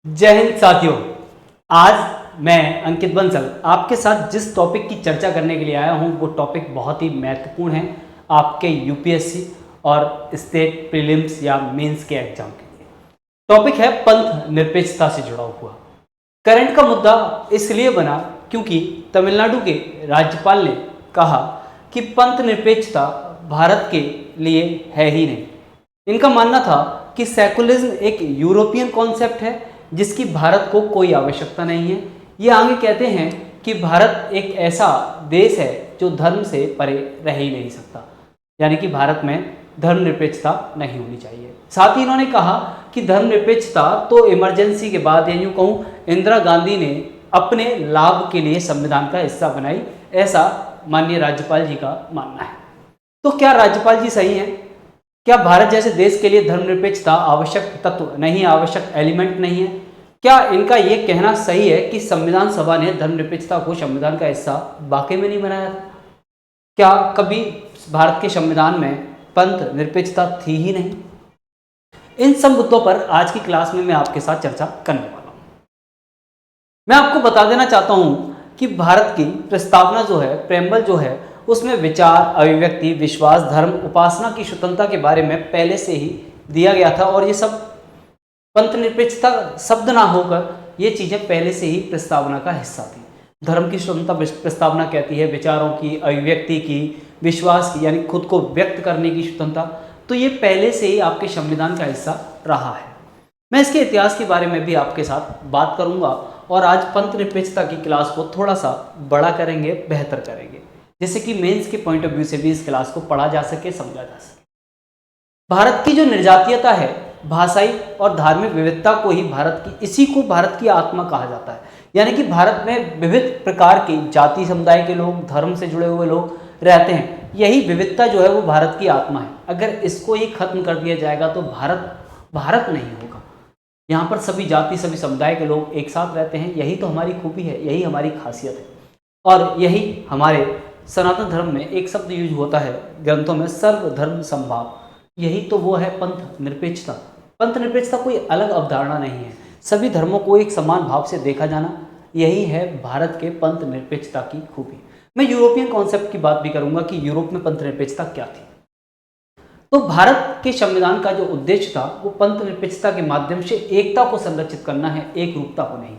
जय हिंद साथियों। आज मैं अंकित बंसल आपके साथ जिस टॉपिक की चर्चा करने के लिए आया हूं वो टॉपिक बहुत ही महत्वपूर्ण है आपके यूपीएससी और स्टेट प्रीलिम्स या मेंस के एग्जाम के लिए। टॉपिक है पंथ निरपेक्षता से जुड़ा हुआ। करंट का मुद्दा इसलिए बना क्योंकि तमिलनाडु के राज्यपाल ने कहा कि पंथ निरपेक्षता भारत के लिए है ही नहीं। इनका मानना था कि सेकुलरिज्म एक यूरोपियन कॉन्सेप्ट है जिसकी भारत को कोई आवश्यकता नहीं है। ये आगे कहते हैं कि भारत एक ऐसा देश है जो धर्म से परे रह ही नहीं सकता, यानी कि भारत में धर्मनिरपेक्षता नहीं होनी चाहिए। साथ ही इन्होंने कहा कि धर्मनिरपेक्षता तो इमरजेंसी के बाद, या यूँ कहूँ इंदिरा गांधी ने अपने लाभ के लिए संविधान का हिस्सा बनाई, ऐसा माननीय राज्यपाल जी का मानना है। तो क्या राज्यपाल जी सही हैं? क्या भारत जैसे देश के लिए धर्मनिरपेक्षता आवश्यक तत्व नहीं, आवश्यक एलिमेंट नहीं है? क्या इनका ये कहना सही है कि संविधान सभा ने धर्मनिरपेक्षता को संविधान का हिस्सा वाकई में नहीं बनाया था? क्या कभी भारत के संविधान में पंथ निरपेक्षता थी ही नहीं? इन सब मुद्दों पर आज की क्लास में मैं आपके साथ चर्चा करने वाला हूं। मैं आपको बता देना चाहता हूं कि भारत की प्रस्तावना जो है, प्रेम्बल जो है, उसमें विचार, अभिव्यक्ति, विश्वास, धर्म, उपासना की स्वतंत्रता के बारे में पहले से ही दिया गया था और ये सब पंथ निरपेक्षता शब्द ना होकर ये चीज़ें पहले से ही प्रस्तावना का हिस्सा थी। धर्म की स्वतंत्रता प्रस्तावना कहती है, विचारों की, अभिव्यक्ति की, विश्वास की, यानी खुद को व्यक्त करने की स्वतंत्रता, तो ये पहले से ही आपके संविधान का हिस्सा रहा है। मैं इसके इतिहास के बारे में भी आपके साथ बात करूंगा और आज पंथ निरपेक्षता की क्लास को थोड़ा सा बड़ा करेंगे, बेहतर करेंगे, जैसे कि मेंस के पॉइंट ऑफ व्यू से भी इस क्लास को पढ़ा जा सके, समझा जा सके। भारत की जो निर्जातीयता है, भाषाई और धार्मिक विविधता को ही इसी को भारत की आत्मा कहा जाता है। यानी कि भारत में विविध प्रकार के जाति समुदाय के लोग, धर्म से जुड़े हुए लोग रहते हैं। यही विविधता जो है वो भारत की आत्मा है। अगर इसको ही खत्म कर दिया जाएगा तो भारत नहीं होगा। यहाँ पर सभी जाति, सभी समुदाय के लोग एक साथ रहते हैं। यही तो हमारी खूबी है, यही हमारी खासियत है। और यही हमारे सनातन धर्म में एक शब्द यूज होता है ग्रंथों में, सर्वधर्म समभाव। यही तो वो है पंथ निरपेक्षता। पंथ निरपेक्षता कोई अलग अवधारणा नहीं है, सभी धर्मों को एक समान भाव से देखा जाना, यही है भारत के पंथ निरपेक्षता की खूबी। मैं यूरोपियन कॉन्सेप्ट की बात भी करूंगा कि यूरोप में पंथ निरपेक्षता क्या थी। तो भारत के संविधान का जो उद्देश्य था वो पंथ निरपेक्षता के माध्यम से एकता को संरक्षित करना है, एक रूपता को नहीं।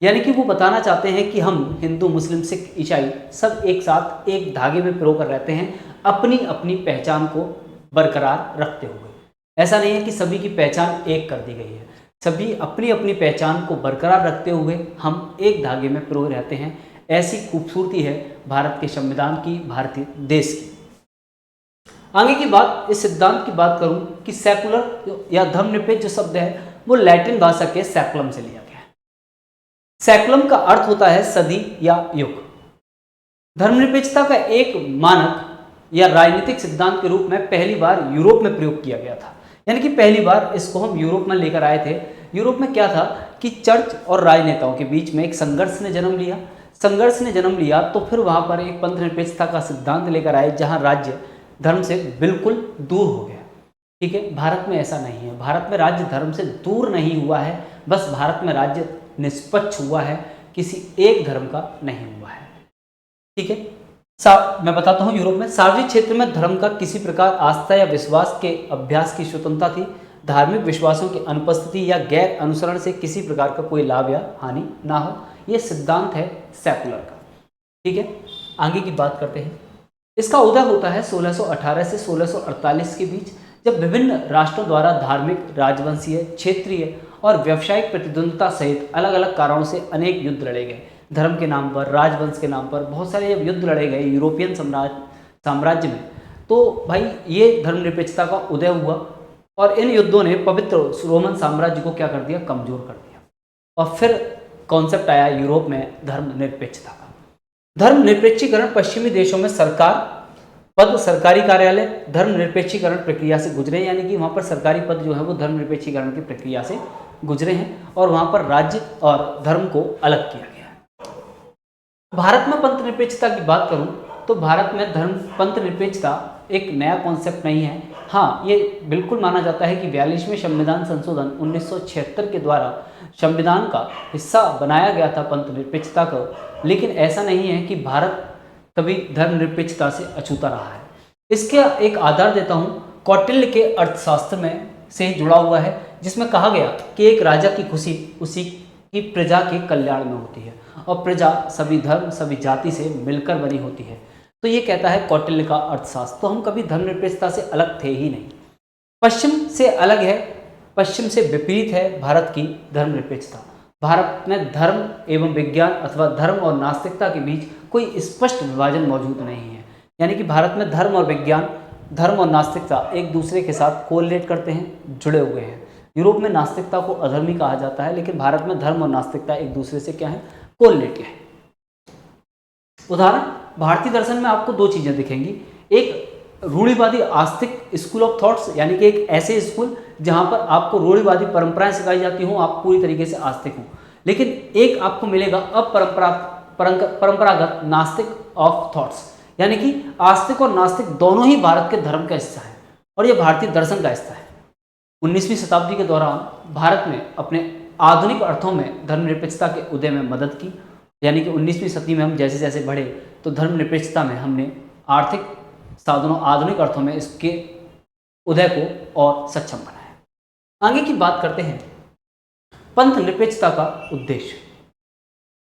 यानी कि वो बताना चाहते हैं कि हम हिंदू, मुस्लिम, सिख, ईसाई सब एक साथ एक धागे में पिरोकर रहते हैं, अपनी अपनी पहचान को बरकरार रखते हुए। ऐसा नहीं है कि सभी की पहचान एक कर दी गई है, सभी अपनी अपनी पहचान को बरकरार रखते हुए हम एक धागे में पिरोए रहते हैं। ऐसी खूबसूरती है भारत के संविधान की, भारतीय देश की। आगे की बात, इस सिद्धांत की बात करूं कि सेकुलर या धर्मनिरपेक्ष जो शब्द है वो लैटिन भाषा के सेकुलम से लिया गया है। सेकुलम का अर्थ होता है सदी या युग। धर्मनिरपेक्षता का एक मानक या राजनीतिक सिद्धांत के रूप में पहली बार यूरोप में प्रयोग किया गया था। यानी कि पहली बार इसको हम यूरोप में लेकर आए थे। यूरोप में क्या था कि चर्च और राजनेताओं के बीच में एक संघर्ष ने जन्म लिया तो फिर वहाँ पर एक पंथ निरपेक्षता का सिद्धांत लेकर आए जहाँ राज्य धर्म से बिल्कुल दूर हो गया। ठीक है, भारत में ऐसा नहीं है। भारत में राज्य धर्म से दूर नहीं हुआ है, बस भारत में राज्य निष्पक्ष हुआ है, किसी एक धर्म का नहीं हुआ है। ठीक है, मैं बताता हूँ यूरोप में सार्वजनिक क्षेत्र में धर्म का किसी प्रकार आस्था या विश्वास के अभ्यास की स्वतंत्रता थी। धार्मिक विश्वासों की अनुपस्थिति या गैर अनुसरण से किसी प्रकार का कोई लाभ या हानि ना हो, यह सिद्धांत है सेकुलर का। ठीक है, आगे की बात करते हैं। इसका उदय होता है 1618 से 1648 के बीच, जब विभिन्न राष्ट्रों द्वारा धार्मिक, राजवंशीय, क्षेत्रीय और व्यावसायिक प्रतिद्वंद्विता सहित अलग अलग कारणों से अनेक युद्ध लड़े गए। धर्म के नाम पर, राजवंश के नाम पर बहुत सारे जब युद्ध लड़े गए यूरोपियन साम्राज्य में, तो भाई ये धर्मनिरपेक्षता का उदय हुआ और इन युद्धों ने पवित्र रोमन साम्राज्य को क्या कर दिया, कमजोर कर दिया। और फिर कॉन्सेप्ट आया यूरोप में धर्मनिरपेक्षता का। धर्मनिरपेक्षीकरण पश्चिमी देशों में सरकार पद, सरकारी कार्यालय धर्मनिरपेक्षीकरण प्रक्रिया से गुजरे, यानी कि वहाँ पर सरकारी पद जो है वो धर्मनिरपेक्षीकरण की प्रक्रिया से गुजरे हैं और वहाँ पर राज्य और धर्म को अलग किया गया है। भारत में पंथ निरपेक्षता की बात करूं तो भारत में पंथ निरपेक्षता एक नया कॉन्सेप्ट नहीं है। हाँ, ये बिल्कुल माना जाता है कि 42वें संविधान संशोधन 1976 के द्वारा संविधान का हिस्सा बनाया गया था पंथनिरपेक्षता को, लेकिन ऐसा नहीं है कि भारत कभी धर्मनिरपेक्षता से अछूता रहा है। इसके एक आधार देता हूँ, कौटिल्य के अर्थशास्त्र में से जुड़ा हुआ है, जिसमें कहा गया कि एक राजा की खुशी उसी की प्रजा के कल्याण में होती है और प्रजा सभी धर्म सभी जाति से मिलकर बनी होती है। तो ये कहता है कौटिल्य का अर्थशास्त्र। तो हम कभी धर्मनिरपेक्षता से अलग थे ही नहीं। पश्चिम से अलग है, पश्चिम से विपरीत है भारत की धर्मनिरपेक्षता। भारत में धर्म एवं विज्ञान अथवा धर्म और नास्तिकता के बीच कोई स्पष्ट विभाजन मौजूद नहीं है। यानी कि भारत में धर्म और विज्ञान, धर्म और नास्तिकता एक दूसरे के साथ कोरिलेट करते हैं, जुड़े हुए हैं। यूरोप में नास्तिकता को अधर्मी कहा जाता है, लेकिन भारत में धर्म और नास्तिकता एक दूसरे से क्या है, कोरिलेट है। उदाहरण, भारतीय दर्शन में आपको दो चीजें दिखेंगी। एक रूढ़िवादी आस्तिक स्कूल ऑफ थॉट्स, यानी कि एक ऐसे स्कूल जहां पर आपको रूढ़िवादी परंपराएं सिखाई जाती हों, आप पूरी तरीके से आस्तिक हों। लेकिन एक आपको मिलेगा परंपरागत नास्तिक ऑफ थॉट्स, यानी कि आस्तिक और नास्तिक दोनों ही भारत के धर्म का हिस्सा है और यह भारतीय दर्शन का हिस्सा है। 19वीं शताब्दी के दौरान भारत ने अपने आधुनिक अर्थों में धर्मनिरपेक्षता के उदय में मदद की। यानी कि 19वीं सदी में हम जैसे जैसे बढ़े तो धर्मनिरपेक्षता में हमने आर्थिक साधनों, आधुनिक अर्थों में इसके उदय को और सक्षम बनाया। आगे की बात करते हैं पंथ निरपेक्षता का उद्देश्य।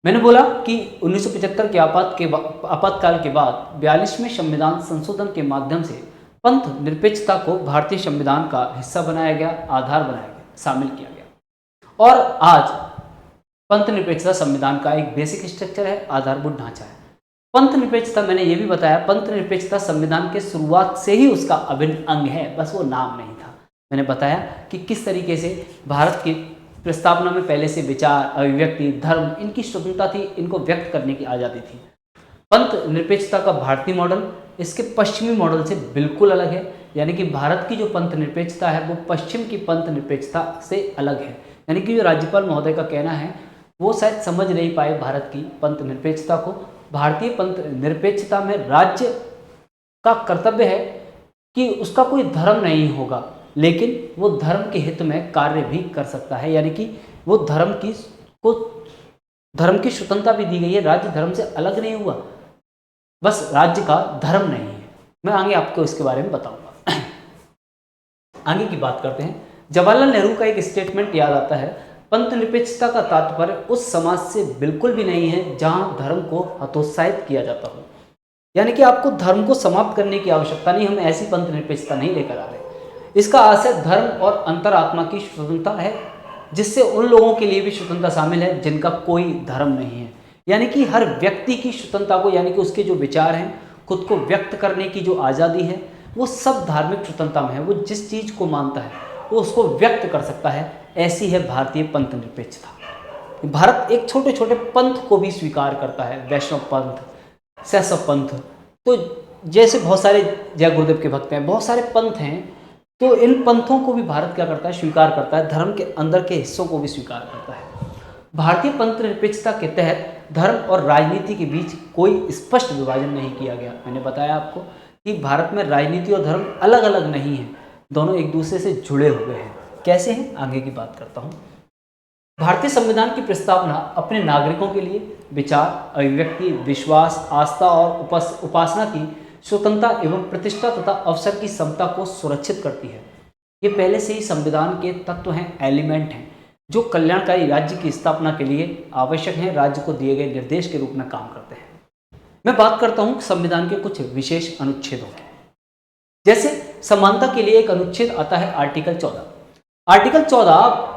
मैंने बोला कि 1975 के आपातकाल के बाद 42वें संविधान संशोधन के माध्यम से पंथ निरपेक्षता को भारतीय संविधान का हिस्सा बनाया गया, आधार बनाया गया, शामिल किया गया और आज पंथ निरपेक्षता संविधान का एक बेसिक स्ट्रक्चर है, आधारभूत ढांचा है। पंथ निरपेक्षता, मैंने ये भी बताया, पंथ निरपेक्षता संविधान के शुरुआत से ही उसका अभिन्न अंग है, बस वो नाम नहीं था। मैंने बताया कि किस तरीके से भारत की प्रस्तावना में पहले से विचार, अभिव्यक्ति, धर्म, इनकी स्वतंत्रता थी, इनको व्यक्त करने की आज़ादी थी। पंथ निरपेक्षता का भारतीय मॉडल इसके पश्चिमी मॉडल से बिल्कुल अलग है। यानी कि भारत की जो पंथ निरपेक्षता है वो पश्चिम की पंथ निरपेक्षता से अलग है। यानी कि जो राज्यपाल महोदय का कहना है वो शायद समझ नहीं पाए भारत की पंथ निरपेक्षता को। भारतीय पंथ निरपेक्षता में राज्य का कर्तव्य है कि उसका कोई धर्म नहीं होगा, लेकिन वो धर्म के हित में कार्य भी कर सकता है। यानी कि वो धर्म की स्वतंत्रता भी दी गई है। राज्य धर्म से अलग नहीं हुआ, बस राज्य का धर्म नहीं है। मैं आगे आपको इसके बारे में बताऊंगा। आगे की बात करते हैं। जवाहरलाल नेहरू का एक स्टेटमेंट याद आता है, पंथ निरपेक्षता का तात्पर्य उस समाज से बिल्कुल भी नहीं है जहां धर्म को हतोत्साहित किया जाता हो। यानी कि आपको धर्म को समाप्त करने की आवश्यकता नहीं, हम ऐसी पंथ निरपेक्षता नहीं लेकर आ रहे। इसका आशय धर्म और अंतरात्मा की स्वतंत्रता है, जिससे उन लोगों के लिए भी स्वतंत्रता शामिल है जिनका कोई धर्म नहीं है। यानी कि हर व्यक्ति की स्वतंत्रता को, यानी कि उसके जो विचार हैं, खुद को व्यक्त करने की जो आज़ादी है, वो सब धार्मिक स्वतंत्रता में है। वो जिस चीज़ को मानता है वो उसको व्यक्त कर सकता है। ऐसी है भारतीय पंथ निरपेक्षता। भारत एक छोटे छोटे पंथ को भी स्वीकार करता है, वैष्णव पंथ, शैशव पंथ, तो जैसे बहुत सारे जय गुरुदेव के भक्त हैं, बहुत सारे पंथ हैं। तो इन पंथों को भी भारत क्या करता है, स्वीकार करता है, धर्म के अंदर के हिस्सों को भी स्वीकार करता है। भारतीय पंथ निरपेक्षता के तहत धर्म और राजनीति के बीच कोई स्पष्ट विभाजन नहीं किया गया। मैंने बताया आपको कि भारत में राजनीति और धर्म अलग अलग नहीं है, दोनों एक दूसरे से जुड़े हुए हैं। कैसे हैं, आगे की बात करता हूँ। भारतीय संविधान की प्रस्तावना अपने नागरिकों के लिए विचार, अभिव्यक्ति, विश्वास, आस्था और उपासना की स्वतंत्रता एवं प्रतिष्ठा तथा अवसर की समता को सुरक्षित करती है। ये पहले से ही संविधान के तत्व हैं, एलिमेंट हैं, जो कल्याणकारी राज्य की स्थापना के लिए आवश्यक हैं, राज्य को दिए गए निर्देश के रूप में काम करते हैं। मैं बात करता हूँ संविधान के कुछ विशेष अनुच्छेदों की। जैसे समानता के लिए एक अनुच्छेद आता है आर्टिकल 14। आर्टिकल 14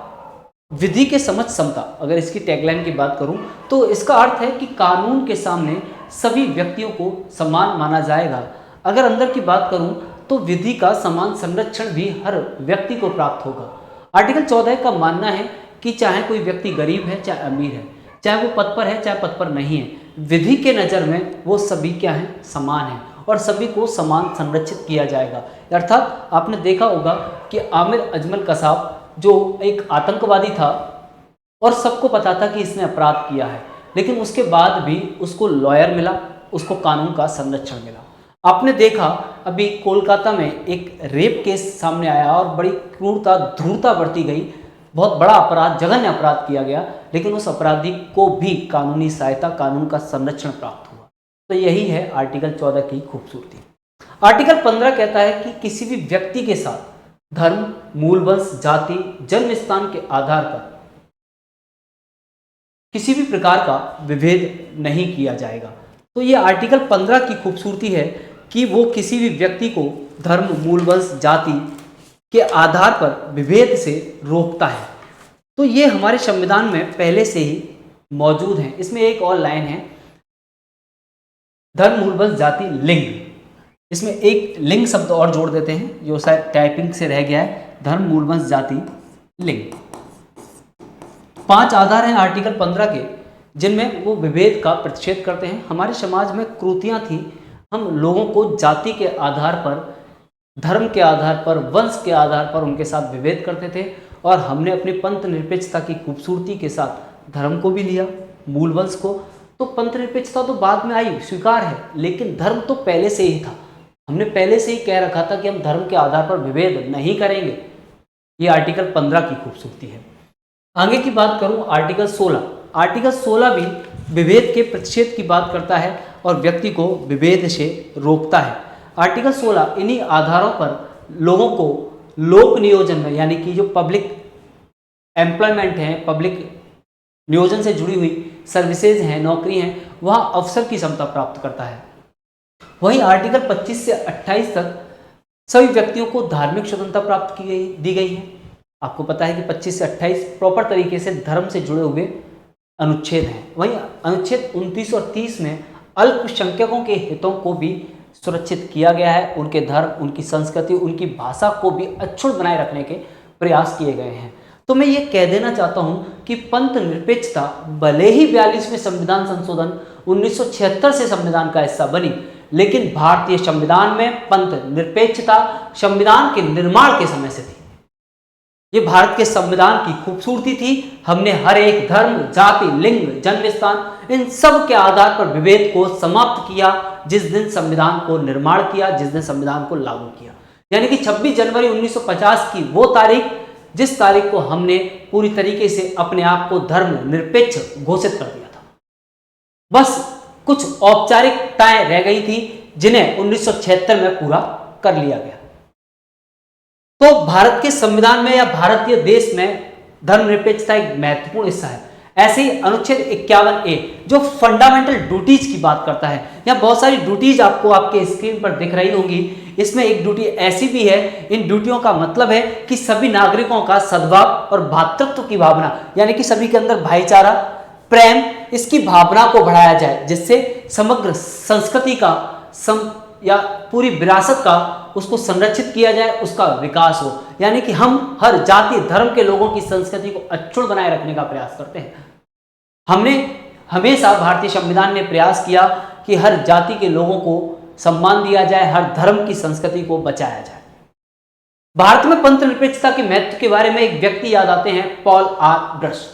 विधि के समक्ष समता, अगर इसकी टैगलाइन की बात करूं तो इसका अर्थ है कि कानून के सामने सभी व्यक्तियों को समान माना जाएगा। अगर अंदर की बात करूं तो विधि का समान संरक्षण भी हर व्यक्ति को प्राप्त होगा। आर्टिकल 14 का मानना है कि चाहे कोई व्यक्ति गरीब है चाहे अमीर है, चाहे वो पद पर है चाहे पद पर नहीं है, विधि के नज़र में वो सभी क्या हैं, समान हैं और सभी को समान संरक्षित किया जाएगा। अर्थात आपने देखा होगा कि आमिर अजमल कसाब जो एक आतंकवादी था और सबको पता था कि इसने अपराध किया है, लेकिन उसके बाद भी उसको लॉयर मिला, उसको कानून का संरक्षण मिला। आपने देखा अभी कोलकाता में एक रेप केस सामने आया और बड़ी क्रूरता धूर्ता बढ़ती गई, बहुत बड़ा अपराध, जघन्य अपराध किया गया, लेकिन उस अपराधी को भी कानूनी सहायता, कानून का संरक्षण प्राप्त हुआ। तो यही है आर्टिकल 14 की खूबसूरती। आर्टिकल 15 कहता है कि किसी भी व्यक्ति के साथ धर्म, मूल वंश, जाति, जन्म स्थान के आधार पर किसी भी प्रकार का विभेद नहीं किया जाएगा। तो ये आर्टिकल 15 की खूबसूरती है कि वो किसी भी व्यक्ति को धर्म, मूल वंश, जाति के आधार पर विभेद से रोकता है। तो ये हमारे संविधान में पहले से ही मौजूद है। इसमें एक और लाइन है, धर्म, मूल वंश, जाति, लिंग। इसमें एक लिंग शब्द और जोड़ देते हैं जो शायद टाइपिंग से रह गया है, धर्म, मूल वंश, जाति, लिंग। 5 आधार हैं आर्टिकल 15 के जिनमें वो विभेद का प्रतिषेध करते हैं। हमारे समाज में कुरीतियां थी, हम लोगों को जाति के आधार पर, धर्म के आधार पर, वंश के आधार पर उनके साथ विभेद करते थे, और हमने अपनी पंथ निरपेक्षता की खूबसूरती के साथ धर्म को भी लिया, मूल वंश को। तो पंथ निरपेक्षता तो बाद में आई, स्वीकार है, लेकिन धर्म तो पहले से ही था। हमने पहले से ही कह रखा था कि हम धर्म के आधार पर विभेद नहीं करेंगे। ये आर्टिकल 15 की खूबसूरती है। आगे की बात करूं, आर्टिकल 16। आर्टिकल 16 भी विभेद के प्रतिषेध की बात करता है और व्यक्ति को विभेद से रोकता है। आर्टिकल 16 इन्हीं आधारों पर लोगों को लोक नियोजन में, यानी कि जो पब्लिक एम्प्लॉयमेंट है, पब्लिक नियोजन से जुड़ी हुई सर्विसेज हैं, नौकरी हैं, वहाँ अवसर की क्षमता प्राप्त करता है। वहीं आर्टिकल 25 से 28 तक सभी व्यक्तियों को धार्मिक स्वतंत्रता प्राप्त दी गई है। आपको पता है कि 25 से 28 प्रॉपर तरीके से धर्म से जुड़े हुए अनुच्छेद हैं। वहीं अनुच्छेद 29 और 30 में अल्पसंख्यकों के हितों को भी सुरक्षित किया गया है। उनके धर्म, उनकी संस्कृति, उनकी भाषा को भी अक्षुण्ण बनाए रखने के प्रयास किए गए हैं। तो मैं ये कह देना चाहता हूं कि पंथ निरपेक्षता भले ही 42वें संविधान संशोधन 1976 से संविधान का हिस्सा बनी, लेकिन भारतीय संविधान में पंथ निरपेक्षता संविधान के निर्माण के समय से थी। ये भारत के संविधान की खूबसूरती थी। हमने हर एक धर्म, जाति, लिंग, जन्म स्थान, इन सब के आधार पर विभेद को समाप्त किया जिस दिन संविधान को निर्माण किया, जिस दिन संविधान को लागू किया। यानी कि 26 जनवरी 1950 की वो तारीख, जिस तारीख को हमने पूरी तरीके से अपने आप को धर्म निरपेक्ष घोषित कर दिया था। बस कुछ औपचारिकताएं रह गई थी जिन्हें 1976 में पूरा कर लिया गया। तो भारत के संविधान में या भारतीय देश में धर्मनिरपेक्षता एक महत्वपूर्ण हिस्सा है। ऐसे ही अनुच्छेद 51A जो फंडामेंटल ड्यूटीज की बात करता है, यहाँ बहुत सारी ड्यूटीज आपको आपके स्क्रीन पर दिख रही होंगी। इसमें एक ड्यूटी ऐसी भी है, इन ड्यूटियों का मतलब है कि सभी नागरिकों का सद्भाव और भ्रातृत्व की भावना, यानी कि सभी के अंदर भाईचारा, प्रेम, इसकी भावना को बढ़ाया जाए, जिससे समग्र संस्कृति का या पूरी विरासत का उसको संरक्षित किया जाए, उसका विकास हो। यानी कि हम हर जाति धर्म के लोगों की संस्कृति को अक्षुण्ण बनाए रखने का प्रयास करते हैं। हमने हमेशा, भारतीय संविधान ने प्रयास किया कि हर जाति के लोगों को सम्मान दिया जाए, हर धर्म की संस्कृति को बचाया जाए। भारत में पंथ निरपेक्षता के महत्व के बारे में एक व्यक्ति याद आते हैं, Paul R Brush.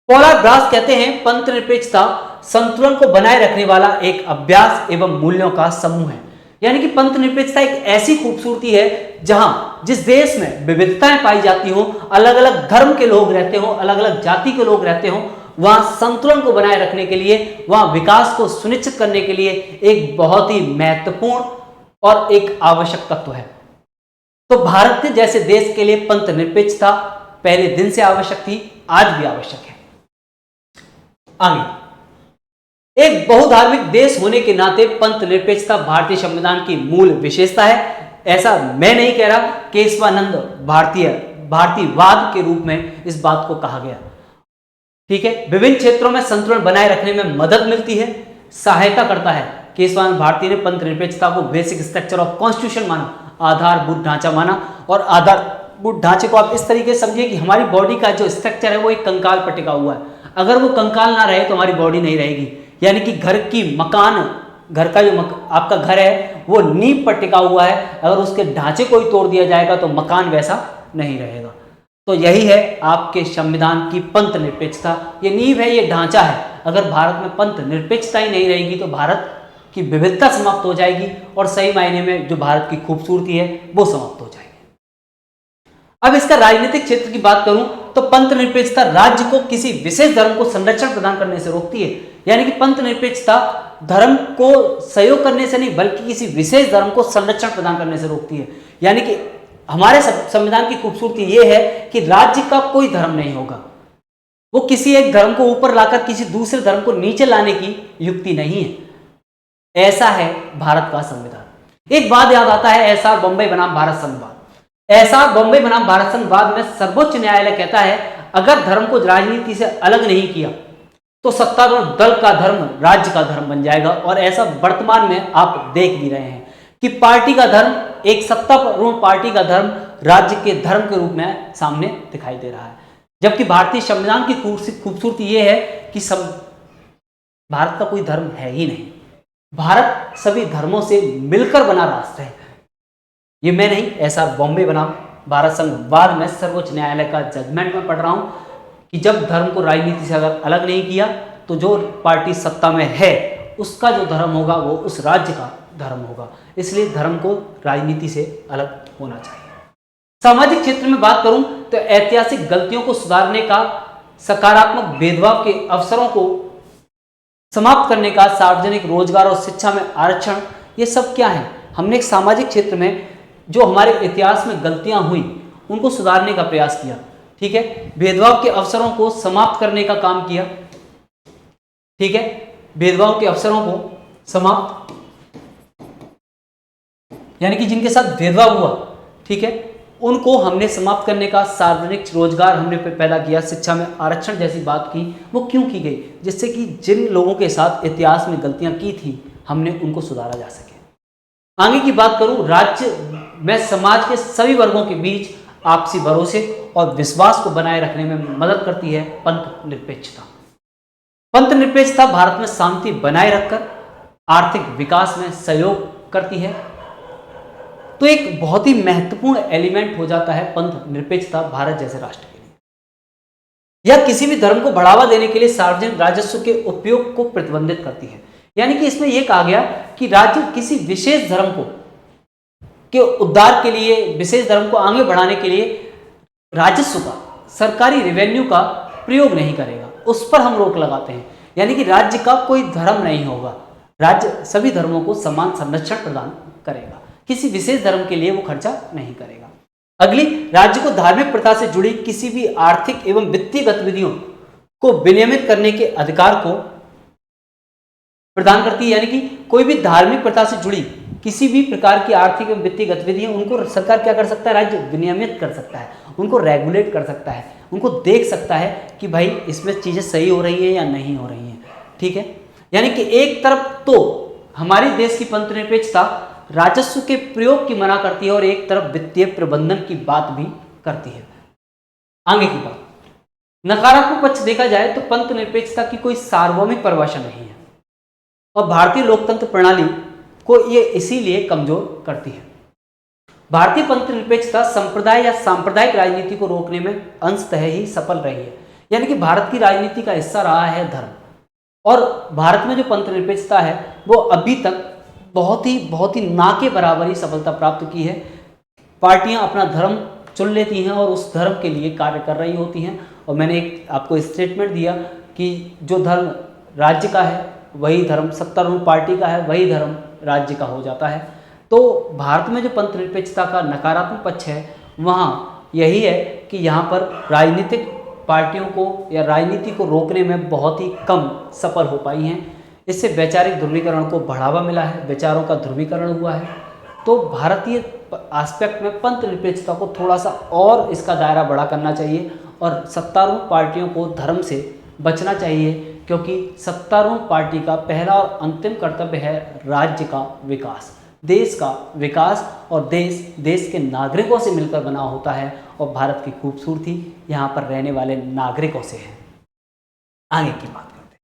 Paul R Brush कहते हैं, पंथ निरपेक्षता संतुलन को बनाए रखने वाला एक अभ्यास एवं मूल्यों का समूह है। यानी कि पंथ निरपेक्षता एक ऐसी खूबसूरती है जहां जिस देश में विविधताएं पाई जाती हो, अलग अलग धर्म के लोग रहते हो, अलग अलग जाति के लोग रहते हो, वहां संतुलन को बनाए रखने के लिए, वहां विकास को सुनिश्चित करने के लिए एक बहुत ही महत्वपूर्ण और एक आवश्यक तत्व है। तो भारत जैसे देश के लिए पंथ निरपेक्षता पहले दिन से आवश्यक थी, आज भी आवश्यक है। आगे, एक बहुधार्मिक देश होने के नाते पंथ निरपेक्षता भारतीय संविधान की मूल विशेषता है। ऐसा मैं नहीं कह रहा, केशवानंद भारतीयवाद के रूप में इस बात को कहा गया। ठीक है, विभिन्न क्षेत्रों में संतुलन बनाए रखने में मदद मिलती है, सहायता करता है। केशवानंद भारती ने पंथ निरपेक्षता को बेसिक स्ट्रक्चर ऑफ कॉन्स्टिट्यूशन माना, आधारभूत ढांचा माना। और आधारभूत ढांचे को आप इस तरीके से समझिए कि हमारी बॉडी का जो स्ट्रक्चर है वो एक कंकाल पर टिका हुआ है। अगर वो कंकाल ना रहे तो हमारी बॉडी नहीं रहेगी। यानी कि घर की मकान, घर का जो आपका घर है वो नींव पर टिका हुआ है, अगर उसके ढांचे को ही तोड़ दिया जाएगा तो मकान वैसा नहीं रहेगा। तो यही है आपके संविधान की पंथ निरपेक्षता। ये नींव है, ये ढांचा है। अगर भारत में पंथ निरपेक्षता ही नहीं रहेगी तो भारत की विविधता समाप्त हो जाएगी और सही मायने में जो भारत की खूबसूरती है वो समाप्त हो जाएगी। अब इसका राजनीतिक क्षेत्र की बात करूं तो पंथ निरपेक्षता राज्य को किसी विशेष धर्म को संरक्षण प्रदान करने से रोकती है। यानी कि पंथ निरपेक्षता धर्म को सहयोग करने से नहीं बल्कि किसी विशेष धर्म को संरक्षण प्रदान करने से रोकती है। यानी कि हमारे संविधान की खूबसूरती यह है कि राज्य का कोई धर्म नहीं होगा, वो किसी एक धर्म को ऊपर लाकर किसी दूसरे धर्म को नीचे लाने की युक्ति नहीं है। ऐसा है भारत का संविधान। एक बात याद आता है, ऐसा बंबई बनाम भारत संघवाद। ऐसा बंबई बनाम भारत संघवाद में सर्वोच्च न्यायालय कहता है अगर धर्म को राजनीति से अलग नहीं किया तो सत्तारूढ़ दल का धर्म राज्य का धर्म बन जाएगा। और ऐसा वर्तमान में आप देख भी रहे हैं कि पार्टी का धर्म, एक सत्तारूढ़ पार्टी का धर्म राज्य के धर्म के रूप में सामने दिखाई दे रहा है। जबकि भारतीय संविधान की खूबसूरती यह है कि भारत का कोई धर्म है ही नहीं। भारत सभी धर्मों से मिलकर बना राष्ट्र है। ये मैं नहीं, ऐसा बॉम्बे बनाम भारत संघवाद में सर्वोच्च न्यायालय का जजमेंट में पढ़ रहा हूं कि जब धर्म को राजनीति से अगर अलग नहीं किया तो जो पार्टी सत्ता में है उसका जो धर्म होगा वो उस राज्य का धर्म होगा। इसलिए धर्म को राजनीति से अलग होना चाहिए। सामाजिक क्षेत्र में बात करूं तो ऐतिहासिक गलतियों को सुधारने का, सकारात्मक भेदभाव के अवसरों को समाप्त करने का, सार्वजनिक रोजगार और शिक्षा में आरक्षण, ये सब क्या है? हमने एक सामाजिक क्षेत्र में जो हमारे इतिहास में गलतियां हुई उनको सुधारने का प्रयास किया। ठीक है, भेदभाव के अवसरों को समाप्त करने का काम किया। ठीक है, भेदभाव के अवसरों को समाप्त, यानी कि जिनके साथ भेदभाव हुआ, ठीक है, उनको हमने समाप्त करने का, सार्वजनिक रोजगार हमने पैदा किया, शिक्षा में आरक्षण जैसी बात की। वो क्यों की गई? जिससे कि जिन लोगों के साथ इतिहास में गलतियां की थी हमने उनको सुधारा जा सके। आगे की बात करूं, राज्य में समाज के सभी वर्गों के बीच आपसी भरोसे और विश्वास को बनाए रखने में मदद करती है पंथ निरपेक्षता। पंथ निरपेक्षता भारत में शांति बनाए रखकर आर्थिक विकास में सहयोग करती है। तो एक बहुत ही महत्वपूर्ण एलिमेंट हो जाता है पंथ निरपेक्षता भारत जैसे राष्ट्र के लिए। यह किसी भी धर्म को बढ़ावा देने के लिए सार्वजनिक राजस्व के उपयोग को प्रतिबंधित करती है। यानी कि इसमें यह कहा गया कि राज्य किसी विशेष धर्म को के उद्धार के लिए, विशेष धर्म को आगे बढ़ाने के लिए राजस्व का, सरकारी रेवेन्यू का प्रयोग नहीं करेगा, उस पर हम रोक लगाते हैं। यानी कि राज्य का कोई धर्म नहीं होगा, राज्य सभी धर्मों को समान संरक्षण प्रदान करेगा, किसी विशेष धर्म के लिए वो खर्चा नहीं करेगा। अगली, राज्य को धार्मिक प्रथा से जुड़ी किसी भी आर्थिक एवं वित्तीय गतिविधियों को विनियमित करने के अधिकार को प्रदान करती है। यानी कि कोई भी धार्मिक प्रथा से जुड़ी किसी भी प्रकार की आर्थिक एवं वित्तीय गतिविधियां उनको सरकार क्या कर सकता है? राज्य विनियमित कर सकता है, उनको रेगुलेट कर सकता है, उनको देख सकता है कि भाई इसमें चीजें सही हो रही है या नहीं हो रही हैं। ठीक है, यानी कि एक तरफ तो हमारे देश की पंथ निरपेक्षता राजस्व के प्रयोग की मना करती है और एक तरफ वित्तीय प्रबंधन की बात भी करती है। आगे की बात, नकारात्मक पक्ष देखा जाए तो पंथ निरपेक्षता की कोई सार्वभौमिक परिभाषा नहीं है और भारतीय लोकतंत्र प्रणाली को ये इसीलिए कमजोर करती है। भारतीय पंथ निरपेक्षता संप्रदाय या सांप्रदायिक राजनीति को रोकने में अंशतः ही सफल रही है। यानी कि भारत की राजनीति का हिस्सा रहा है धर्म, और भारत में जो पंथ निरपेक्षता है वो अभी तक बहुत ही ना के बराबर ही सफलता प्राप्त की है। पार्टियां अपना धर्म चुन लेती हैं और उस धर्म के लिए कार्य कर रही होती हैं। और मैंने एक आपको स्टेटमेंट दिया कि जो धर्म राज्य का है वही धर्म सत्तारूढ़ पार्टी का है, वही धर्म राज्य का हो जाता है। तो भारत में जो पंथ निरपेक्षता का नकारात्मक पक्ष है वहाँ यही है कि यहाँ पर राजनीतिक पार्टियों को या राजनीति को रोकने में बहुत ही कम सफल हो पाई हैं। इससे वैचारिक ध्रुवीकरण को बढ़ावा मिला है, विचारों का ध्रुवीकरण हुआ है। तो भारतीय एस्पेक्ट में पंथ निरपेक्षता को थोड़ा सा और इसका दायरा बड़ा करना चाहिए और सत्तारूढ़ पार्टियों को धर्म से बचना चाहिए, क्योंकि सत्तारूढ़ पार्टी का पहला और अंतिम कर्तव्य है राज्य का विकास, देश का विकास, और देश के नागरिकों से मिलकर बना होता है और भारत की खूबसूरती यहाँ पर रहने वाले नागरिकों से है। आगे की बात करते हैं।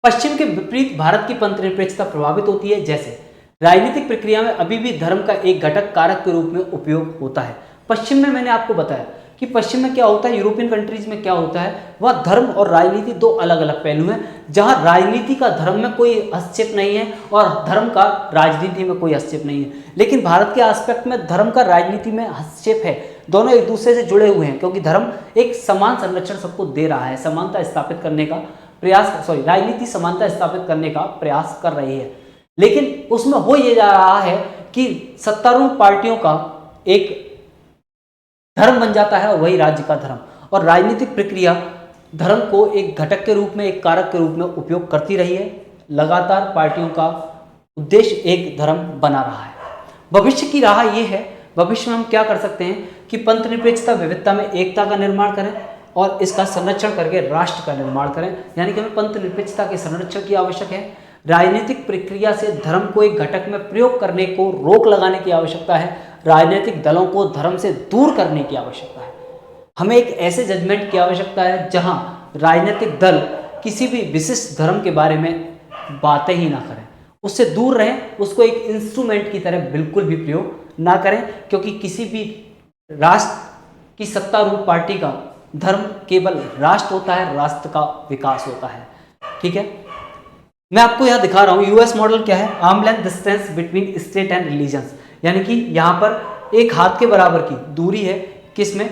पश्चिम के विपरीत भारत की पंथ निरपेक्षता प्रभावित होती है। जैसे राजनीतिक प्रक्रिया में अभी भी धर्म का एक घटक कारक के रूप में उपयोग होता है। पश्चिम में मैंने आपको बताया कि पश्चिम में क्या होता है, यूरोपियन कंट्रीज में क्या होता है, वह धर्म और राजनीति दो अलग अलग पहलू हैं, जहां राजनीति का धर्म में कोई हस्तक्षेप नहीं है और धर्म का राजनीति में कोई हस्तक्षेप नहीं है। लेकिन भारत के एस्पेक्ट में धर्म का राजनीति में हस्तक्षेप है, दोनों एक दूसरे से जुड़े हुए हैं, क्योंकि धर्म एक समान संरक्षण सबको दे रहा है, समानता स्थापित करने का प्रयास, राजनीति समानता स्थापित करने का प्रयास कर रही है। लेकिन उसमें हो ये जा रहा है कि सत्तारूढ़ पार्टियों का एक धर्म बन जाता है, वही राज्य का धर्म, और राजनीतिक प्रक्रिया धर्म को एक घटक के रूप में, एक कारक के रूप में उपयोग करती रही है। लगातार पार्टियों का उद्देश्य एक धर्म बना रहा है। भविष्य की राह ये है, भविष्य में हम क्या कर सकते हैं कि पंथ निरपेक्षता विविधता में एकता का निर्माण करें और इसका संरक्षण करके राष्ट्र का निर्माण करें। यानी कि हमें पंथ निरपेक्षता के संरक्षण की आवश्यक है। राजनीतिक प्रक्रिया से धर्म को एक घटक में प्रयोग करने को रोक लगाने की आवश्यकता है। राजनीतिक दलों को धर्म से दूर करने की आवश्यकता है। हमें एक ऐसे जजमेंट की आवश्यकता है जहां राजनीतिक दल किसी भी विशिष्ट धर्म के बारे में बातें ही ना करें, उससे दूर रहें, उसको एक इंस्ट्रूमेंट की तरह बिल्कुल भी प्रयोग ना करें, क्योंकि किसी भी राष्ट्र की सत्तारूढ़ पार्टी का धर्म केवल राष्ट्र होता है, राष्ट्र का विकास होता है। ठीक है, मैं आपको यहां दिखा रहा हूं यूएस मॉडल क्या है, arm length distance between state and religions, यानी कि यहां पर एक हाथ के बराबर की दूरी है, किसमें,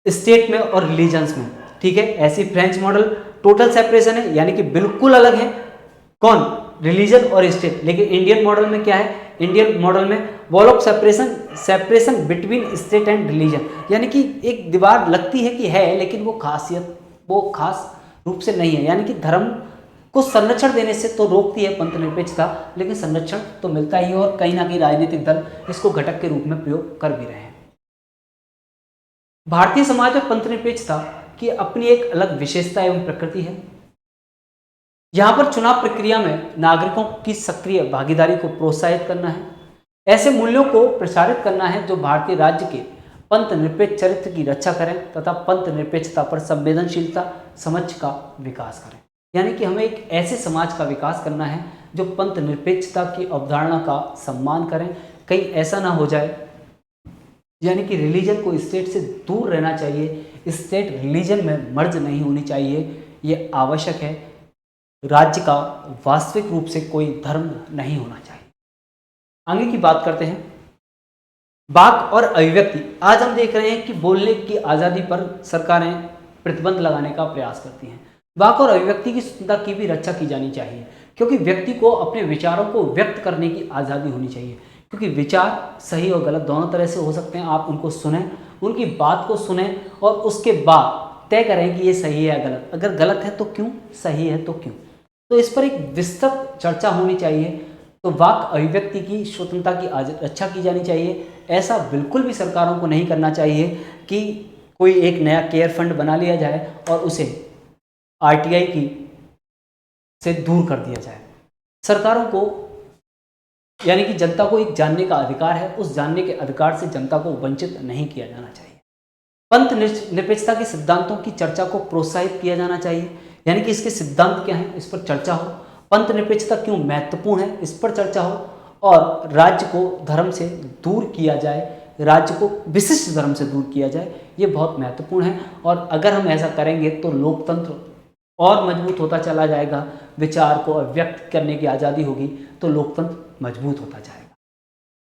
स्टेट में और रिलीजन्स में। ठीक है, ऐसी फ्रेंच मॉडल टोटल सेपरेशन है, यानी कि बिल्कुल अलग है, कौन, रिलीजन और स्टेट। लेकिन इंडियन मॉडल में क्या है, इंडियन मॉडल में wall of separation between state and religion, यानी कि एक दीवार लगती है कि है, लेकिन वो खास रूप से नहीं है। यानी कि धर्म को संरक्षण देने से तो रोकती है पंथ निरपेक्षता, लेकिन संरक्षण तो मिलता ही है, और कहीं ना कहीं राजनीतिक दल इसको घटक के रूप में प्रयोग कर भी रहे हैं। भारतीय समाज में पंथ निरपेक्षता की अपनी एक अलग विशेषता एवं प्रकृति है। यहां पर चुनाव प्रक्रिया में नागरिकों की सक्रिय भागीदारी को प्रोत्साहित करना है, ऐसे मूल्यों को प्रसारित करना है जो भारतीय राज्य के पंथ निरपेक्ष चरित्र की रक्षा करें तथा पंथ निरपेक्षता पर संवेदनशीलता समझ का विकास करें। यानी कि हमें एक ऐसे समाज का विकास करना है जो पंथ निरपेक्षता की अवधारणा का सम्मान करें। कहीं ऐसा ना हो जाए, यानी कि रिलीजन को स्टेट से दूर रहना चाहिए, स्टेट रिलीजन में मर्ज नहीं होनी चाहिए, ये आवश्यक है। राज्य का वास्तविक रूप से कोई धर्म नहीं होना चाहिए। आगे की बात करते हैं, वाक और अभिव्यक्ति। आज हम देख रहे हैं कि बोलने की आज़ादी पर सरकारें प्रतिबंध लगाने का प्रयास करती हैं। वाक और अभिव्यक्ति की स्वतंत्रता की भी रक्षा की जानी चाहिए, क्योंकि व्यक्ति को अपने विचारों को व्यक्त करने की आज़ादी होनी चाहिए। क्योंकि विचार सही और गलत दोनों तरह से हो सकते हैं। आप उनको सुनें, उनकी बात को सुनें और उसके बाद तय करें कि ये सही है या गलत। अगर गलत है तो क्यों, सही है तो क्यों। तो इस पर एक विस्तृत चर्चा होनी चाहिए। तो वाक अभिव्यक्ति की स्वतंत्रता की रक्षा की जानी चाहिए। ऐसा बिल्कुल भी सरकारों को नहीं करना चाहिए कि कोई एक नया केयर फंड बना लिया जाए और उसे आरटीआई की से दूर कर दिया जाए। सरकारों को, यानी कि जनता को एक जानने का अधिकार है, उस जानने के अधिकार से जनता को वंचित नहीं किया जाना चाहिए। पंथ निरपेक्षता के सिद्धांतों की चर्चा को प्रोत्साहित किया जाना चाहिए, यानी कि इसके सिद्धांत क्या हैं, इस पर चर्चा हो। पंथ निरपेक्षता क्यों महत्वपूर्ण है, इस पर चर्चा हो। और राज्य को धर्म से दूर किया जाए, राज्य को विशिष्ट धर्म से दूर किया जाए, ये बहुत महत्वपूर्ण है। और अगर हम ऐसा करेंगे तो लोकतंत्र और मजबूत होता चला जाएगा। विचार को अभिव्यक्त करने की आज़ादी होगी तो लोकतंत्र मजबूत होता जाएगा।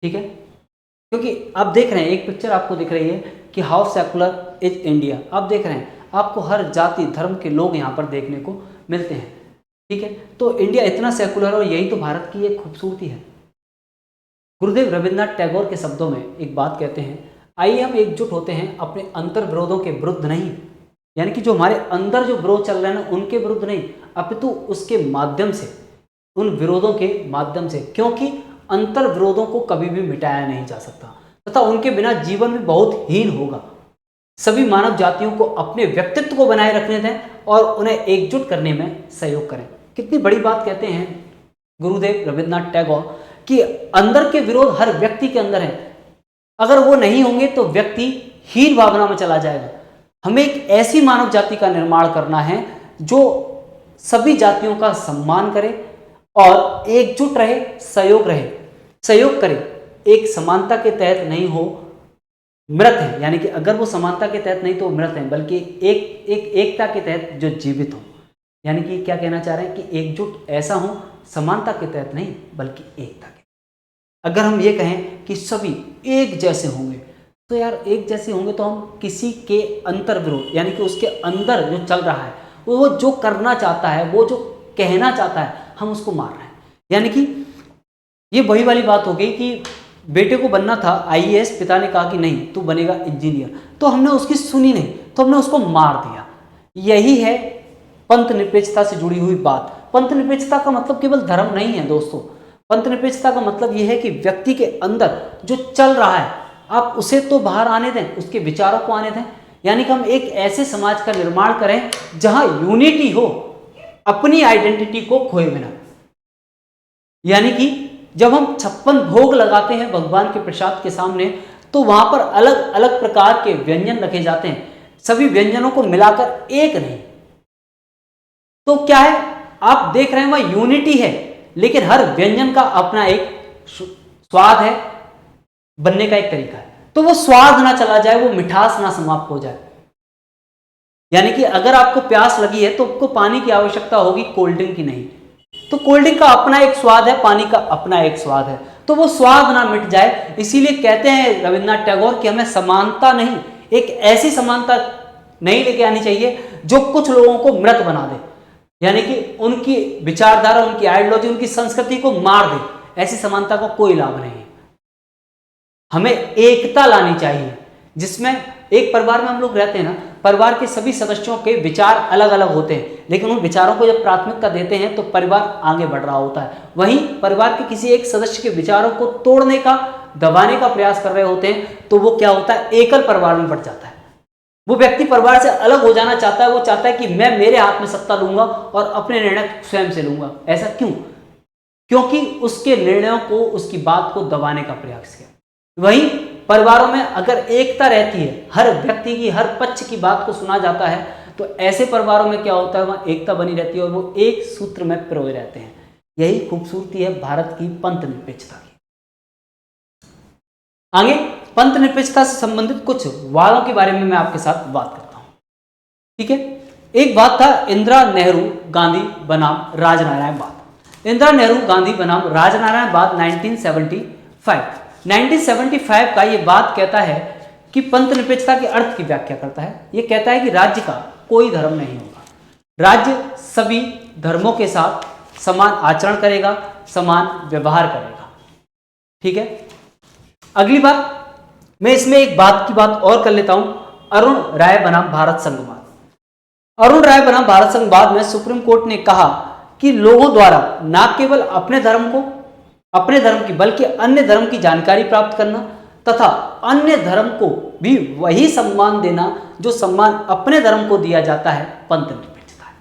ठीक है, क्योंकि आप देख रहे हैं, एक पिक्चर आपको दिख रही है कि हाउ सेकुलर इज इंडिया। आप देख रहे हैं, आपको हर जाति धर्म के लोग यहाँ पर देखने को मिलते हैं। ठीक है, तो इंडिया इतना सेकुलर, और यही तो भारत की एक खूबसूरती है। गुरुदेव रविन्द्रनाथ टैगोर के शब्दों में एक बात कहते हैं, आइए हम एकजुट होते हैं अपने अंतर विरोधों के विरुद्ध नहीं, यानी कि जो हमारे अंदर जो विरोध चल रहे हैं ना, उनके विरुद्ध नहीं, अपितु उसके माध्यम से, उन विरोधों के माध्यम से, क्योंकि अंतर विरोधों को कभी भी मिटाया नहीं जा सकता तथा उनके बिना जीवन भी बहुत हीन होगा। सभी मानव जातियों को अपने व्यक्तित्व को बनाए रखने दें और उन्हें एकजुट करने में सहयोग करें। कितनी बड़ी बात कहते हैं गुरुदेव रविन्द्रनाथ टैगोर कि अंदर के विरोध हर व्यक्ति के अंदर है, अगर वो नहीं होंगे तो व्यक्ति हीन भावना में चला जाएगा। हमें एक ऐसी मानव जाति का निर्माण करना है जो सभी जातियों का सम्मान करे और एकजुट रहे, सहयोग करे, एक समानता के तहत नहीं हो, मृत हैं, यानी कि अगर वो समानता के तहत नहीं तो वो मृत हैं, बल्कि एकता के तहत जो जीवित हो। यानी कि क्या कहना चाह रहे हैं कि एकजुट ऐसा हो, समानता के तहत नहीं बल्कि एकता के। अगर हम ये कहें कि सभी एक जैसे होंगे, तो यार एक जैसे होंगे तो हम किसी के अंतर विरोध, यानी कि उसके अंदर जो चल रहा है, वो जो करना चाहता है, वो जो कहना चाहता है, हम उसको मार रहे हैं। यानी कि ये वही वाली बात हो गई कि बेटे को बनना था आईएएस, पिता ने कहा कि नहीं तू बनेगा इंजीनियर, तो हमने उसकी सुनी नहीं, तो हमने उसको मार दिया। यही है पंथ निरपेक्षता से जुड़ी हुई बात। पंथ निरपेक्षता का मतलब केवल धर्म नहीं है दोस्तों। पंथ निरपेक्षता का मतलब यह है कि व्यक्ति के अंदर जो चल रहा है, आप उसे तो बाहर आने दें, उसके विचारों को आने दें। यानी कि हम एक ऐसे समाज का निर्माण करें जहां यूनिटी हो, अपनी आइडेंटिटी को खोए बिना। यानी कि जब हम 56 भोग लगाते हैं भगवान के प्रसाद के सामने, तो वहां पर अलग अलग प्रकार के व्यंजन रखे जाते हैं, सभी व्यंजनों को मिलाकर एक नहीं। तो क्या है, आप देख रहे हैं वहां यूनिटी है, लेकिन हर व्यंजन का अपना एक स्वाद है, बनने का एक तरीका है। तो वो स्वाद ना चला जाए, वो मिठास ना समाप्त हो जाए। यानी कि अगर आपको प्यास लगी है तो आपको पानी की आवश्यकता होगी, कोल्ड ड्रिंक की नहीं। तो कोल्ड ड्रिंक का अपना एक स्वाद है, पानी का अपना एक स्वाद है, तो वो स्वाद ना मिट जाए। इसीलिए कहते हैं रविन्द्रनाथ टैगोर कि हमें समानता नहीं, एक ऐसी समानता नहीं लेके आनी चाहिए जो कुछ लोगों को मृत बना दे, यानी कि उनकी विचारधारा, उनकी आइडियोलॉजी, उनकी संस्कृति को मार दे। ऐसी समानता का कोई लाभ नहीं है। हमें एकता लानी चाहिए, जिसमें एक परिवार में हम लोग रहते हैं ना, परिवार के सभी सदस्यों के विचार अलग अलग होते हैं, लेकिन उन विचारों को जब प्राथमिकता देते हैं तो परिवार आगे बढ़ रहा होता है। वहीं परिवार के किसी एक सदस्य के विचारों को तोड़ने का, दबाने का प्रयास कर रहे होते हैं, तो वो क्या होता है, एकल परिवार में बढ़ जाता है। वो व्यक्ति परिवार से अलग हो जाना चाहता है, वो चाहता है कि मैं मेरे हाथ में सत्ता लूंगा और अपने निर्णय स्वयं से लूंगा। ऐसा क्यों? क्योंकि उसके निर्णयों को, उसकी बात को दबाने का प्रयास किया। वहीं परिवारों में अगर एकता रहती है, हर व्यक्ति की, हर पक्ष की बात को सुना जाता है, तो ऐसे परिवारों में क्या होता है, वहां एकता बनी रहती है और वो एक सूत्र में पिरोए रहते हैं। यही खूबसूरती है भारत की पंथ निरपेक्षता की। आगे पंथ निरपेक्षता से संबंधित कुछ वादों के बारे में मैं आपके साथ बात करता हूं। ठीक है, एक बात था इंदिरा नेहरू गांधी बनाम राजनारायणवाद। इंदिरा नेहरू गांधी बनाम राजनारायणवाद 1975 का ये बात कहता है कि पंथ निरपेक्षता के अर्थ की व्याख्या करता है। ये कहता है कि राज्य का कोई धर्म नहीं होगा, राज्य सभी धर्मों के साथ समान आचरण करेगा, समान व्यवहार करेगा। ठीक है, अगली बात मैं इसमें एक बात की बात और कर लेता हूं, अरुण राय बनाम भारत संघवाद। अरुण राय बनाम भारत संघवाद में सुप्रीम कोर्ट ने कहा कि लोगों द्वारा न केवल अपने धर्म की बल्कि अन्य धर्म की जानकारी प्राप्त करना तथा अन्य धर्म को भी वही सम्मान देना जो सम्मान अपने धर्म को दिया जाता है, पंथ निरपेक्षता है।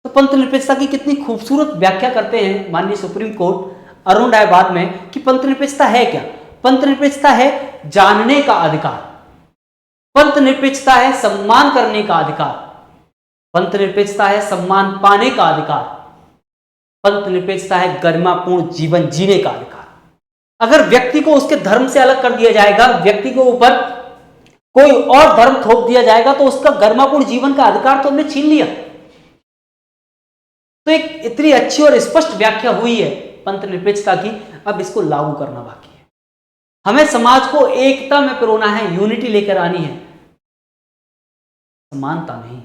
तो पंथ निरपेक्षता की कितनी खूबसूरत व्याख्या करते हैं माननीय सुप्रीम कोर्ट अरुण राय बाद में कि पंथ निरपेक्षता है क्या? पंथ निरपेक्षता है जानने का अधिकार, पंथ निरपेक्षता है सम्मान करने का अधिकार, पंथ निरपेक्षता है सम्मान पाने का अधिकार, पंथ निरपेक्षता है गरिमापूर्ण जीवन जीने का अधिकार। अगर व्यक्ति को उसके धर्म से अलग कर दिया जाएगा, व्यक्ति के ऊपर कोई और धर्म थोप दिया जाएगा, तो उसका गरिमापूर्ण जीवन का अधिकार तो हमने छीन लिया। तो एक इतनी अच्छी और स्पष्ट व्याख्या हुई है पंथ निरपेक्षता की, अब इसको लागू करना बाकी है। हमें समाज को एकता में पिरोना है, यूनिटी लेकर आनी है, समानता नहीं,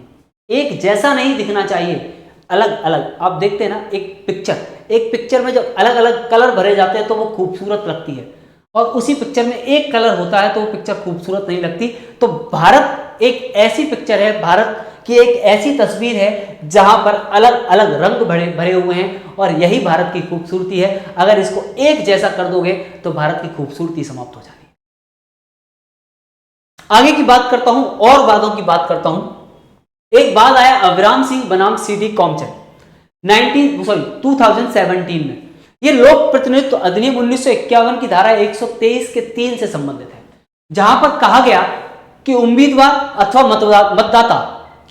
एक जैसा नहीं दिखना चाहिए, अलग अलग। आप देखते हैं ना एक पिक्चर में जब अलग अलग कलर भरे जाते हैं तो वो खूबसूरत लगती है, और उसी पिक्चर में एक कलर होता है तो वो पिक्चर खूबसूरत नहीं लगती। तो भारत एक ऐसी पिक्चर है, भारत की एक ऐसी तस्वीर है जहां पर अलग अलग रंग भरे हुए हैं, और यही भारत की खूबसूरती है। अगर इसको एक जैसा कर दोगे तो भारत की खूबसूरती समाप्त हो जाती है। आगे की बात करता हूं और वादों की बात करता हूं। एक बाद आया अविराम सिंह बनाम सीडी कॉमचंद 2017 में। यह लोक प्रतिनिधित्व अधिनियम 1951 की धारा 123 के 3 से संबंधित है, जहां पर कहा गया कि उम्मीदवार अथवा मतदाता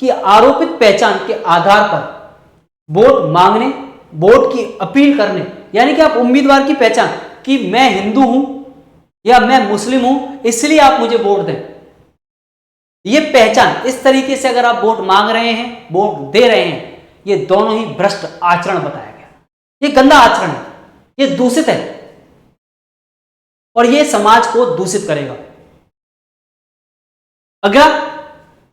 की आरोपित पहचान के आधार पर वोट मांगने, वोट की अपील करने, यानी कि आप उम्मीदवार की पहचान कि मैं हिंदू हूं या मैं मुस्लिम हूं इसलिए आप मुझे वोट दें, ये पहचान, इस तरीके से अगर आप वोट मांग रहे हैं, वोट दे रहे हैं, ये दोनों ही भ्रष्ट आचरण बताया गया। ये गंदा आचरण है, ये दूषित है और ये समाज को दूषित करेगा। अगला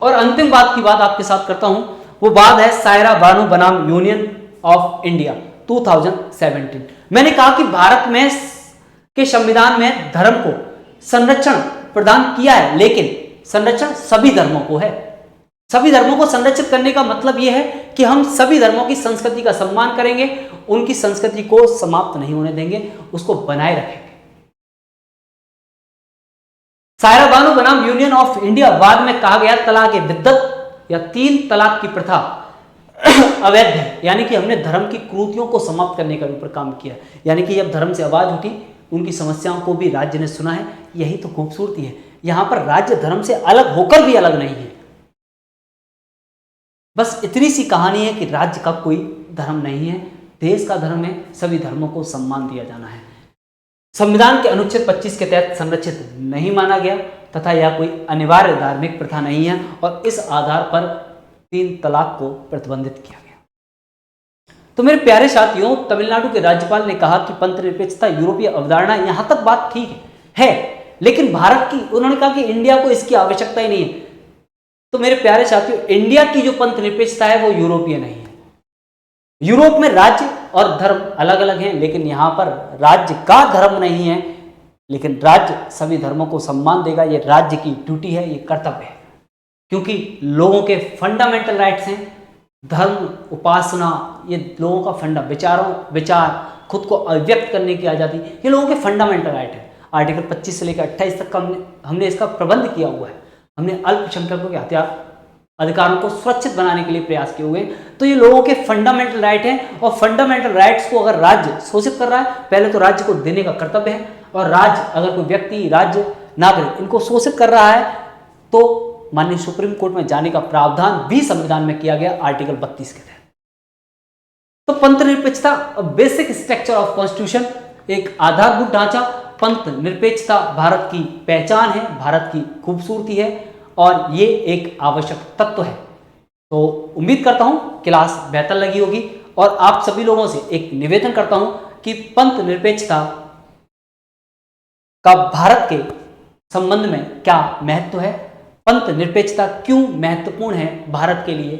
और अंतिम बात की बात आपके साथ करता हूं, वो बात है सायरा बानू बनाम यूनियन ऑफ इंडिया 2017। मैंने कहा कि भारत में के संविधान में धर्म को संरक्षण प्रदान किया है, लेकिन संरक्षण सभी धर्मों को है। सभी धर्मों को संरक्षित करने का मतलब यह है कि हम सभी धर्मों की संस्कृति का सम्मान करेंगे, उनकी संस्कृति को समाप्त नहीं होने देंगे, उसको बनाए रखेंगे। सायरा बानू बनाम यूनियन ऑफ इंडिया बाद में कहा गया तलाक बिद्दत या 3 तलाक की प्रथा अवैध है, यानी कि हमने धर्म की कुरीतियों को समाप्त करने का ऊपर काम किया। यानी कि जब धर्म से आवाज उठी, उनकी समस्याओं को भी राज्य ने सुना है। यही तो खूबसूरती है, यहां पर राज्य धर्म से अलग होकर भी अलग नहीं है। बस इतनी सी कहानी है कि राज्य का कोई धर्म नहीं है, देश का धर्म है, सभी धर्मों को सम्मान दिया जाना है। संविधान के अनुच्छेद 25 के तहत संरक्षित नहीं माना गया तथा यह कोई अनिवार्य धार्मिक प्रथा नहीं है और इस आधार पर 3 तलाक को प्रतिबंधित किया गया। तो मेरे प्यारे साथियों, तमिलनाडु के राज्यपाल ने कहा कि पंथ निरपेक्षता यूरोपीय अवधारणा, यहां तक बात ठीक है, लेकिन भारत की, उन्होंने कहा कि इंडिया को इसकी आवश्यकता ही नहीं है। तो मेरे प्यारे साथियों, इंडिया की जो पंथ निरपेक्षता है वो यूरोपीय नहीं है। यूरोप में राज्य और धर्म अलग अलग हैं, लेकिन यहां पर राज्य का धर्म नहीं है, लेकिन राज्य सभी धर्मों को सम्मान देगा। ये राज्य की ड्यूटी है, ये कर्तव्य है, क्योंकि लोगों के फंडामेंटल राइट्स हैं। धर्म, उपासना, ये लोगों का विचार, खुद को अभिव्यक्त करने की आज़ादी, ये लोगों के फंडामेंटल राइट है। आर्टिकल 25 से लेकर 28 तक का हमने इसका प्रबंध किया हुआ है। हमने अल्पसंख्यकों के अधिकारों को सुरक्षित बनाने के लिए प्रयास किए हुए हैं। तो ये लोगों के फंडामेंटल राइट हैं और फंडामेंटल राइट्स को अगर राज्य शोषित कर रहा है, पहले तो राज्य को देने का कर्तव्य है। और राज्य, अगर कोई व्यक्ति, राज्य, नागरिक इनको शोषित कर रहा है तो माननीय सुप्रीम कोर्ट में जाने का प्रावधान भी संविधान में किया गया आर्टिकल 32 के तहत। तो पंथ निरपेक्षता, बेसिक स्ट्रक्चर ऑफ कॉन्स्टिट्यूशन, एक आधारभूत ढांचा। पंथ निरपेक्षता भारत की पहचान है, भारत की खूबसूरती है और ये एक आवश्यक तत्व है। तो उम्मीद करता हूं क्लास बेहतर लगी होगी और आप सभी लोगों से एक निवेदन करता हूं कि पंथ निरपेक्षता का भारत के संबंध में क्या महत्व है, पंथ निरपेक्षता क्यों महत्वपूर्ण है भारत के लिए,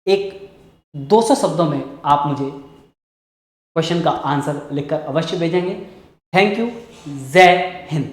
एक 200 शब्दों में आप मुझे क्वेश्चन का आंसर लिखकर अवश्य भेजेंगे। Thank you. जय हिंद।